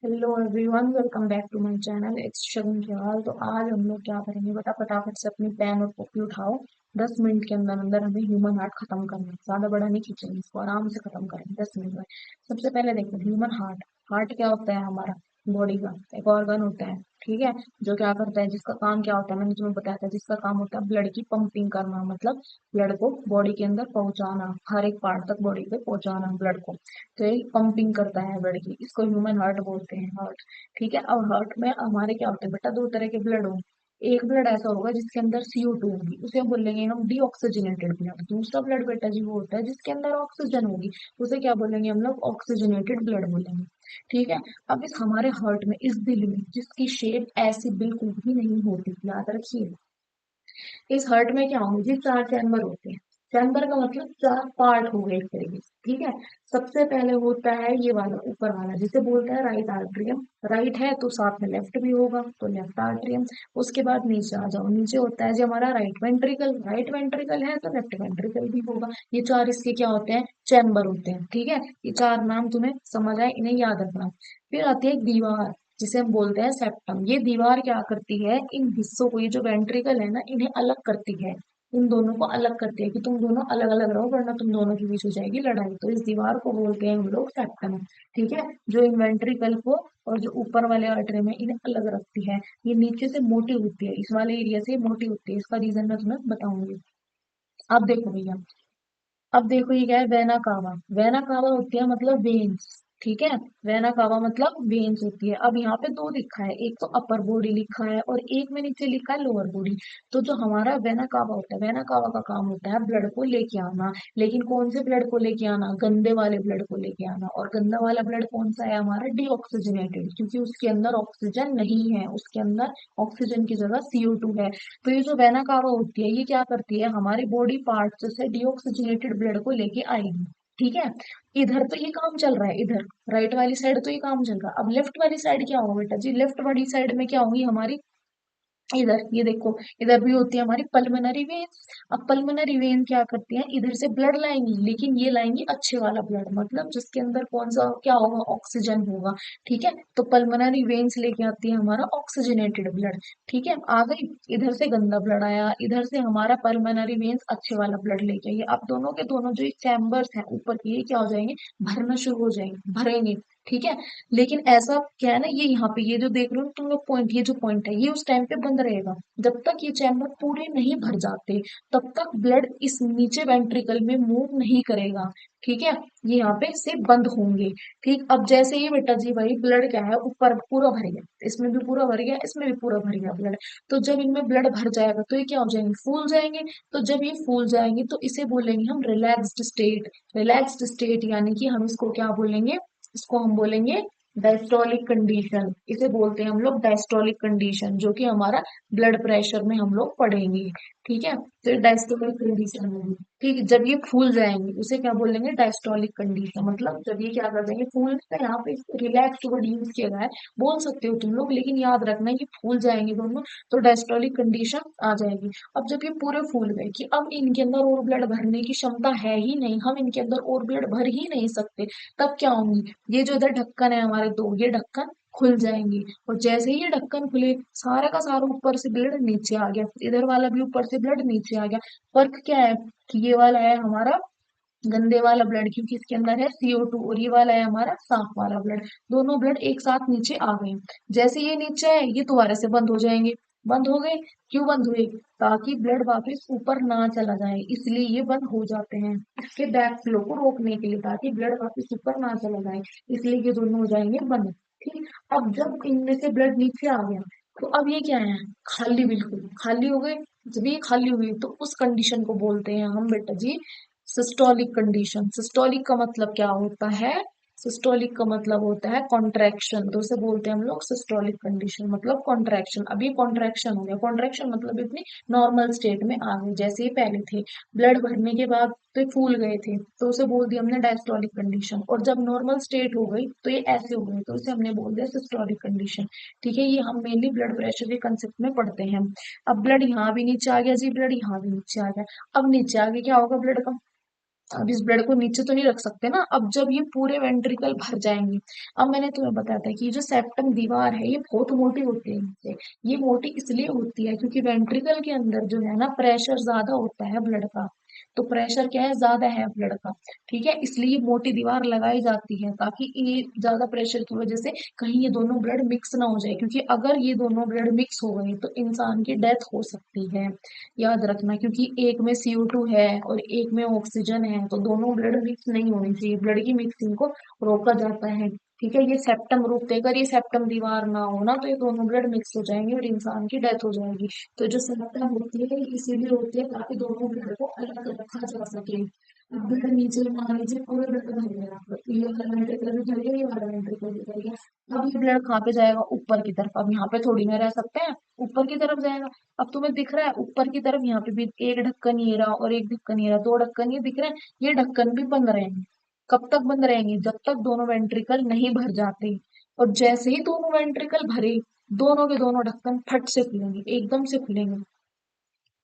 Hello everyone, welcome back to my channel it's Shagun Jawal. तो आज हम लोग क्या करेंगे बेटा, फटाफट से अपनी पेन और कॉपी उठाओ। 10 मिनट के अंदर अंदर हमें ह्यूमन हार्ट खत्म करना है। ज्यादा बड़ा नहीं खींचेंगे, इसको आराम से खत्म करेंगे 10 मिनट में। सबसे पहले देखो ह्यूमन हार्ट। हार्ट क्या होता है? हमारा बॉडी का एक ऑर्गन होता है, ठीक है। जो क्या करता है, जिसका काम क्या होता है, मैंने तुम्हें बताया था, जिसका काम होता है ब्लड की पंपिंग करना, मतलब ब्लड को बॉडी के अंदर पहुंचाना, हर एक पार्ट तक बॉडी पे पहुंचाना ब्लड को। तो ये पंपिंग करता है ब्लड की, इसको ह्यूमन हार्ट बोलते हैं, हार्ट। ठीक है। अब हार्ट में हमारे क्या होते हैं बेटा, दो तरह के ब्लड होंगे। एक ब्लड ऐसा होगा जिसके अंदर CO2 होगी, उसे हम बोलेंगे हम डीऑक्सीजनेटेड ब्लड। दूसरा ब्लड बेटा जी वो होता है जिसके अंदर ऑक्सीजन होगी, उसे क्या बोलेंगे हम लोग? ऑक्सीजनेटेड ब्लड बोलेंगे। ठीक है। अब इस हमारे हार्ट में, इस दिल में, जिसकी शेप ऐसी बिल्कुल भी नहीं होती, याद रखिए। इस हर्ट में क्या होंगे जी? चार चैम्बर होते हैं। चैम्बर का मतलब चार पार्ट हो गए एक तरीके से, ठीक है। सबसे पहले होता है ये वाला ऊपर वाला, जिसे बोलते हैं राइट आर्ट्रियम। राइट है तो साथ में लेफ्ट भी होगा, तो लेफ्ट आर्ट्रियम। उसके बाद नीचे आ जाओ, नीचे होता है जी हमारा राइट वेंट्रिकल। राइट वेंट्रिकल है तो लेफ्ट वेंट्रिकल भी होगा। ये चार इसके क्या होते हैं? चैम्बर होते हैं, ठीक है। ये चार नाम तुम्हें समझ आए, इन्हें याद रखना। फिर आती है एक दीवार, जिसे हम बोलते हैं सेप्टम। ये दीवार क्या करती है? इन हिस्सों को, ये जो वेंट्रिकल है ना, इन्हें अलग करती है। इन दोनों को अलग करती है कि तुम दोनों अलग अलग रहो, वरना तुम दोनों के बीच हो जाएगी लड़ाई। तो इस दीवार को बोलते हैं हम लोग सेप्टम, ठीक है। जो इन वेंट्रिकल को और जो ऊपर वाले आर्टरी में, इन्हें अलग रखती है। ये नीचे से मोटी होती है, इस वाले एरिया से मोटी होती है। इसका रीजन मैं तुम्हें बताऊंगी। अब देखो भैया, अब देखो ये क्या है? Vena cava. वेना कावा होती है मतलब वेन्स, ठीक है। वेना कावा मतलब वेन्स होती है। अब यहाँ पे दो लिखा है, एक तो अपर बॉडी लिखा है और एक में नीचे लिखा है लोअर बॉडी। तो जो हमारा वेना कावा होता है, वेना कावा का काम होता है ब्लड को लेके आना। लेकिन कौन से ब्लड को लेके आना? गंदे वाले ब्लड को लेके आना। और गंदा वाला ब्लड कौन सा है हमारा? डीऑक्सीजनेटेड, क्योंकि उसके अंदर ऑक्सीजन नहीं है, उसके अंदर ऑक्सीजन की जगह CO2 है। तो ये जो वेना कावा होती है, ये क्या करती है? हमारे बॉडी पार्ट से डीऑक्सीजनेटेड ब्लड को लेके आएगी, ठीक है। इधर तो ये काम चल रहा है, इधर राइट वाली साइड तो ये काम चल रहा है। अब लेफ्ट वाली साइड क्या होगा बेटा जी? लेफ्ट वाली साइड में क्या होंगी हमारी? इधर ये देखो, इधर भी होती है हमारी पल्मोनरी वेन। अब पल्मोनरी वेन क्या करती है? इधर से ब्लड लाएंगी, लेकिन ये लाएंगी अच्छे वाला ब्लड, मतलब जिसके अंदर कौन सा क्या होगा? ऑक्सीजन होगा, ठीक है। तो पल्मोनरी वेन्स लेके आती है हमारा ऑक्सीजनेटेड ब्लड, ठीक है। आ गई। इधर से गंदा ब्लड आया, इधर से हमारा पल्मोनरी वेन्स अच्छे वाला ब्लड लेके आई। अब दोनों के दोनों जो चैम्बर्स हैं ऊपर के, ये क्या हो जाएंगे? भरना शुरू हो जाएंगे, भरेंगे, ठीक है। लेकिन ऐसा क्या है ना, ये यहाँ पे ये जो देख रहे हो तुम लोग पॉइंट, ये जो पॉइंट है ये उस टाइम पे बंद रहेगा जब तक ये चैम्बर पूरे नहीं भर जाते। तब तक ब्लड इस नीचे वेंट्रिकल में मूव नहीं करेगा, ठीक है। ये यहाँ पे से बंद होंगे। ठीक। अब जैसे ये बेटा जी भाई ब्लड क्या है, ऊपर पूरा भर गया, इसमें भी पूरा भर गया, इसमें भी पूरा भर गया ब्लड। तो जब इनमें ब्लड भर जाएगा तो ये क्या हो जाएंगे? फूल जाएंगे। तो जब ये फूल जाएंगे तो इसे बोलेंगे हम रिलैक्स्ड स्टेट। रिलैक्स्ड स्टेट यानी कि हम इसको क्या बोलेंगे? इसको हम बोलेंगे डायस्टोलिक कंडीशन। इसे बोलते हैं हम लोग डायस्टोलिक कंडीशन, जो कि हमारा ब्लड प्रेशर में हम लोग पढ़ेंगे, ठीक है। तो ये डायस्टोलिक कंडीशन होगी, ठीक है। जब ये फूल जाएंगे उसे क्या बोलेंगे? Diastolic condition. मतलब जब ये क्या कर देंगे? फूल का यहाँ पे रिलैक्स वर्ड यूज किया गया है, बोल सकते हो तुम लोग, लेकिन याद रखना ये फूल जाएंगे दोनों, तो डायस्टोलिक कंडीशन आ जाएगी। अब जब ये पूरे फूल गए कि अब इनके अंदर और ब्लड भरने की क्षमता है ही नहीं, हम इनके अंदर और ब्लड भर ही नहीं सकते, तब क्या होंगी? ये जो इधर ढक्कन है हमारे दो, ये ढक्कन खुल जाएंगे। और जैसे ही ये ढक्कन खुले, सारा का सारा ऊपर से ब्लड नीचे आ गया, इधर वाला भी ऊपर से ब्लड नीचे आ गया। फर्क क्या है कि ये वाला है हमारा गंदे वाला ब्लड, क्योंकि इसके अंदर है CO2, और ये वाला है हमारा साफ वाला ब्लड। दोनों ब्लड एक साथ नीचे आ गए। जैसे ये नीचे है, ये दोबारा से बंद हो जाएंगे। बंद हो गए, क्यों बंद हुए? ताकि ब्लड वापस ऊपर ना चला जाए, इसलिए ये बंद हो जाते हैं। इसके बैक फ्लो को रोकने के लिए, ताकि ब्लड वापस ऊपर ना चला जाए, इसलिए ये दोनों हो जाएंगे बंद। ठीक। अब जब इनमें से ब्लड नीचे आ गया, तो अब ये क्या है? खाली, बिल्कुल खाली हो गए। जब ये खाली हुई तो उस कंडीशन को बोलते हैं हम बेटा जी सिस्टोलिक कंडीशन। सिस्टोलिक का मतलब क्या होता है? सिस्टोलिक का मतलब होता है कॉन्ट्रैक्शन। तो उसे बोलते हैं हम लोग सिस्टोलिक कंडीशन, मतलब कॉन्ट्रैक्शन। अभी कॉन्ट्रैक्शन हो गया, कॉन्ट्रैक्शन मतलब इतनी नॉर्मल स्टेट में आ गए जैसे ही पहले थे। ब्लड भरने के बाद तो ये फूल गए थे, तो उसे बोल दिया हमने डायस्टोलिक कंडीशन। और जब नॉर्मल स्टेट हो गई तो ये ऐसे हो गए, तो उसे हमने बोल दिया सिस्टोलिक कंडीशन, ठीक है। ये हम मेनली ब्लड प्रेशर के कंसेप्ट में पढ़ते हैं। अब ब्लड यहाँ भी नीचे आ गया जी, ब्लड यहाँ भी नीचे आ गया। अब नीचे आगे क्या होगा ब्लड का? अब इस ब्लड को नीचे तो नहीं रख सकते ना। अब जब ये पूरे वेंट्रिकल भर जाएंगे, अब मैंने तुम्हें बताया था कि ये जो सेप्टम दीवार है ये बहुत मोटी होती है इनसे। ये मोटी इसलिए होती है क्योंकि वेंट्रिकल के अंदर जो है ना प्रेशर ज्यादा होता है ब्लड का। तो प्रेशर क्या है, ज्यादा है ब्लड का। ठीक है, इसलिए ये मोटी दीवार लगाई जाती है ताकि ये ज्यादा प्रेशर की वजह से कहीं ये दोनों ब्लड मिक्स ना हो जाए, क्योंकि अगर ये दोनों ब्लड मिक्स हो गए तो इंसान की डेथ हो सकती है। याद रखना, क्योंकि एक में CO2 है और एक में ऑक्सीजन है, तो दोनों ब्लड मिक्स नहीं होनी चाहिए, ब्लड की मिक्सिंग को रोका जाता है। ठीक है, ये सेप्टम रोकते, अगर ये सेप्टम दीवार ना हो ना तो ये दोनों ब्लड मिक्स हो जाएंगे और इंसान की डेथ हो जाएगी। तो जो सेप्टम होती है ये इसीलिए होती है ताकि दोनों ब्लड को अलग रखा जा सके। अब ब्लड नीचे मान लीजिए पूरे ब्लड भर गया, तो ये वाला वेंट्रिकल भी भर गया, ये वाला वेंट्रिकल भी भर गया। अब ये ब्लड कहाँ पे जाएगा, ऊपर की तरफ। अब यहाँ पे थोड़ी ना रह सकते हैं, ऊपर की तरफ जाएगा। अब तुम्हें दिख रहा है ऊपर की तरफ यहाँ पे भी एक ढक्कन ये रहा और एक ढक्कन ये रहा, दो ढक्कन ये दिख रहे हैं। ये ढक्कन भी बंद रहेंगे। कब तक बंद रहेंगे, जब तक दोनों वेंट्रिकल नहीं भर जाते। और जैसे ही दोनों वेंट्रिकल भरे, दोनों के दोनों ढक्कन फट से खुलेंगे, एकदम से खुलेंगे।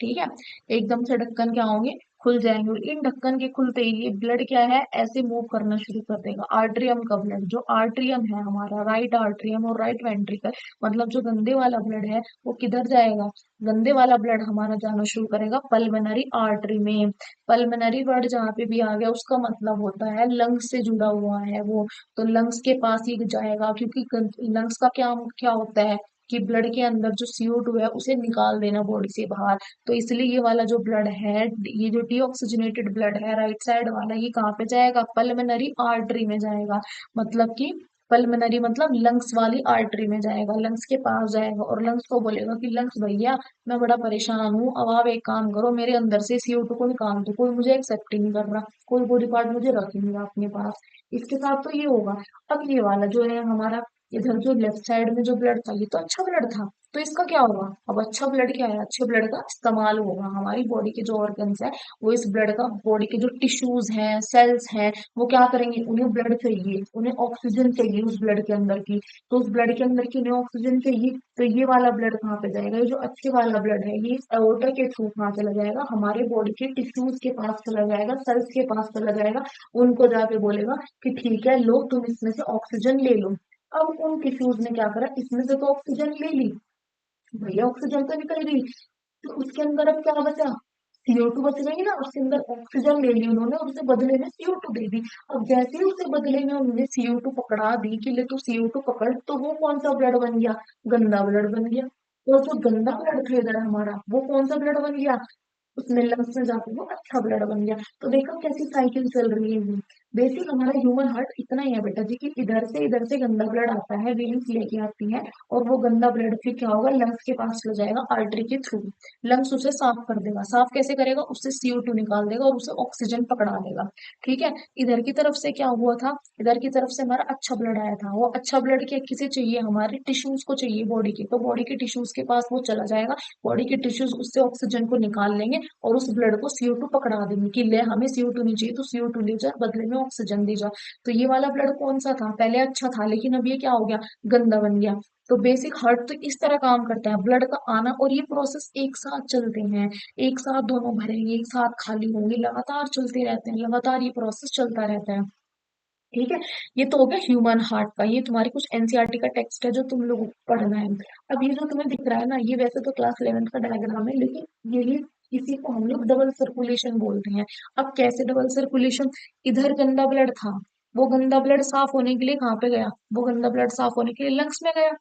ठीक है, एकदम से ढक्कन क्या होंगे, खुल जाएंगे। और इन ढक्कन के खुलते ही ये ब्लड क्या है, ऐसे मूव करना शुरू कर देगा। आर्ट्रियम का ब्लड, जो आर्ट्रियम है हमारा, राइट आर्ट्रियम और राइट वेंट्रिकल, मतलब जो गंदे वाला ब्लड है वो किधर जाएगा, गंदे वाला ब्लड हमारा जाना शुरू करेगा पल्मोनरी आर्टरी में। पल्मोनरी वर्ड जहाँ पे भी आ गया उसका मतलब होता है लंग्स से जुड़ा हुआ है वो। तो लंग्स के पास ही जाएगा, क्योंकि लंग्स का क्या क्या होता है कि ब्लड के अंदर जो CO2 है उसे निकाल देना बॉडी से बाहर। तो इसलिए ये वाला जो ब्लड है, ये जो डीऑक्सीजनेटेड ब्लड है राइट साइड वाला, ये कहाँ पे जाएगा, पल्मोनरी आर्टरी में जाएगा। मतलब कि पल्मोनरी मतलब लंग्स वाली आर्टरी में जाएगा, लंग्स के पास जाएगा और लंग्स को बोलेगा कि लंग्स भैया मैं बड़ा परेशान हूँ, अब आप एक काम करो, मेरे अंदर से CO2 को निकाल दो, कोई मुझे एक्सेप्ट ही नहीं कर रहा, कोई बॉडी पार्ट मुझे रख ही नहीं रहा अपने पास। इसके साथ तो ये होगा। अब ये वाला जो है हमारा, इधर जो लेफ्ट साइड में जो ब्लड था ये तो अच्छा ब्लड था, तो इसका क्या होगा, अब अच्छा ब्लड क्या है, अच्छे ब्लड का इस्तेमाल होगा, हमारी बॉडी के जो ऑर्गन्स है वो इस ब्लड का, बॉडी के जो टिश्यूज हैं सेल्स हैं वो क्या करेंगे, उन्हें ब्लड चाहिए, उन्हें ऑक्सीजन चाहिए उस ब्लड के अंदर की। तो उस ब्लड के अंदर की उन्हें ऑक्सीजन चाहिए, तो ये वाला ब्लड कहाँ पे जाएगा, ये जो अच्छे वाला ब्लड है ये इस एओर्टा के थ्रू कहाँ चला जाएगा, हमारे बॉडी के टिश्यूज के पास चला जाएगा, सेल्स के पास चला जाएगा। उनको जाके बोलेगा कि ठीक है लो तुम इसमें से ऑक्सीजन ले लो। अब उन टिश्यूज ने क्या करा, इसमें से तो ऑक्सीजन ले ली, भैया ऑक्सीजन तो निकल गई, तो उसके अंदर अब क्या बचा, CO2 बच गई ना, उसके अंदर ऑक्सीजन ले ली उन्होंने और उसे बदले में CO2 दे दी। अब जैसे ही उसे बदले में उन्होंने CO2 पकड़ा दी कि ले तू CO2 पकड़, तो वो कौन सा ब्लड बन गया, गंदा ब्लड बन गया। और जो गंदा ब्लड था इधर हमारा, वो कौन सा ब्लड बन गया, उसमें लंग्स में जाके वो अच्छा ब्लड बन गया। तो देखो कैसी साइकिल चल रही है ये। बेसिक हमारा ह्यूमन हार्ट इतना ही है बेटा जी कि इधर से गंदा ब्लड आता है, वेन्स लेके आती है, और वो गंदा ब्लड फिर क्या होगा, लंग्स के पास चला जाएगा आर्टरी के थ्रू। लंग्स उसे साफ कर देगा, साफ कैसे करेगा, उससे CO2 निकाल देगा और उसे ऑक्सीजन पकड़ा देगा। ठीक है, इधर की तरफ से क्या हुआ था, इधर की तरफ से हमारा अच्छा ब्लड आया था, वो अच्छा ब्लड क्या किसे चाहिए, हमारे टिश्यूज को चाहिए बॉडी के, तो बॉडी के टिश्यूज के पास वो चला जाएगा। बॉडी के टिश्यूज उससे ऑक्सीजन को निकाल लेंगे और उस ब्लड को CO2 पकड़ा देंगे कि ले हमें CO2 नहीं चाहिए तो CO2 ले जा, बदले में ऑक्सीजन दे जा। तो ये वाला ब्लड कौन सा था, पहले अच्छा था लेकिन अब ये क्या हो गया, गंदा बन गया। तो बेसिक हार्ट तो इस तरह काम करता है, ब्लड का आना और ये प्रोसेस एक साथ चलते हैं, एक साथ दोनों भरेंगे, एक साथ खाली होंगे, लगातार चलते रहते हैं, लगातार ये प्रोसेस चलता रहता है। ठीक है, ये तो हो गया ह्यूमन हार्ट का, ये तुम्हारी कुछ एनसीईआरटी का टेक्स्ट है जो तुम लोग को पढ़ना है। अब ये जो तुम्हें दिख रहा है ना, ये वैसे तो क्लास 11th का डायग्राम है, लेकिन यही इसी को हम लोग डबल सर्कुलेशन बोलते हैं। अब कैसे डबल सर्कुलेशन, इधर गंदा ब्लड था, वो गंदा ब्लड साफ होने के लिए कहाँ पे गया, वो गंदा ब्लड साफ होने के लिए लंग्स में गया।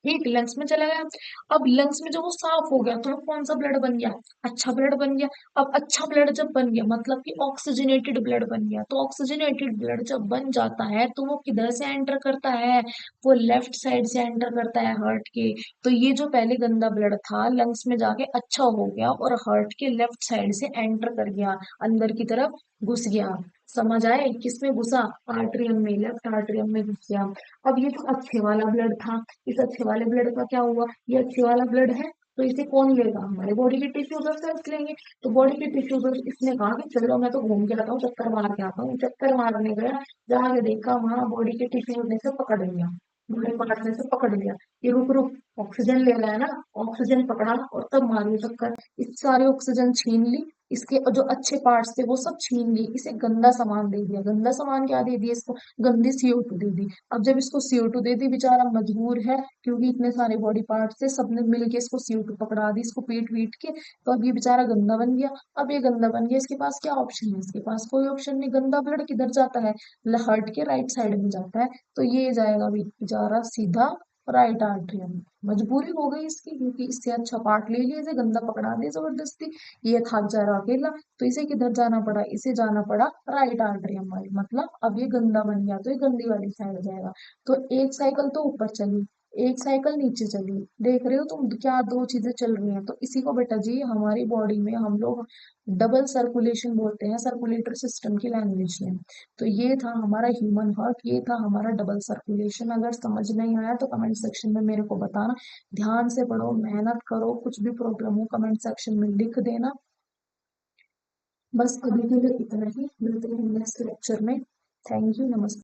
ठीक, लंग्स में चला गया। अब लंग्स में जब वो साफ हो गया तो वो कौन सा ब्लड बन गया, अच्छा ब्लड बन गया। अब अच्छा ब्लड जब बन गया मतलब कि ऑक्सीजनेटेड ब्लड बन गया, तो ऑक्सीजनेटेड ब्लड जब बन जाता है तो वो किधर से एंटर करता है, वो लेफ्ट साइड से एंटर करता है हार्ट के। तो ये जो पहले गंदा ब्लड था लंग्स में जाके अच्छा हो गया और हार्ट के लेफ्ट साइड से एंटर कर गया, अंदर की तरफ घुस गया। समझ आए, किसमें घुसा, आर्टरियम में, लेफ्ट आर्टरियम में घुस गया। अब ये जो अच्छे वाला ब्लड था, इस अच्छे वाले ब्लड का क्या हुआ, ये अच्छे वाला ब्लड है तो इसे कौन लेगा, हमारे बॉडी के टिश्यूज और सेल्स लेंगे। तो बॉडी के टिश्यूज और इसने कहा कि चलो मैं तो घूम के आता हूँ, चक्कर मार के आता हूँ, चक्कर मारने गया, जाके देखा वहां बॉडी के टिश्यूज ने से पकड़ लिया, बॉडी पार्ट ने से पकड़ लिया कि रुक रुक, ऑक्सीजन ले रहा है ना, ऑक्सीजन पकड़ा और तब मारी टक्कर। इस सारे ऑक्सीजन छीन ली, इसके जो अच्छे पार्ट्स थे वो सब छीन ली, इसे गंदा सामान दे दिया। गंदा सामान क्या दे दिया इसको? गंदी CO2 दे दी। अब जब इसको CO2 दे दी, बेचारा मजबूर है, क्योंकि इतने सारे बॉडी पार्ट्स थे, सबने मिलके इसको CO2 पकड़ा दी, इसको पीट पीट के। तो अब ये बेचारा गंदा बन गया। अब ये गंदा बन गया, इसके पास क्या ऑप्शन है? इसके पास कोई ऑप्शन नहीं। गंदा ब्लड किधर जाता है? हार्ट के राइट साइड में जाता है। तो ये जाएगा बेचारा सीधा राइट आर्टरी में। मजबूरी हो गई इसकी, क्योंकि इससे अच्छा पार्ट ले लिया, इसे गंदा पकड़ा दिया जबरदस्ती। ये थक जा रहा अकेला, तो इसे किधर जाना पड़ा? इसे जाना पड़ा राइट आर्टरियम वाली, मतलब अब ये गंदा बन गया तो ये गंदी वाली साइड जाएगा। तो एक साइकिल तो ऊपर चली, एक साइकिल नीचे चली। देख रहे हो तुम क्या दो चीजें चल रही हैं? तो इसी को बेटा जी हमारी बॉडी में हम लोग डबल सर्कुलेशन बोलते हैं, सर्कुलेटरी सिस्टम की लैंग्वेज में। तो ये था हमारा ह्यूमन हार्ट, ये था हमारा डबल सर्कुलेशन। अगर समझ नहीं आया तो कमेंट सेक्शन में मेरे को बताना। ध्यान से पढ़ो, मेहनत करो, कुछ भी प्रॉब्लम हो कमेंट सेक्शन में लिख देना। बस अभी के लिए इतना ही, मिलते हैं नेक्स्ट लेक्चर में। थैंक यू, नमस्ते।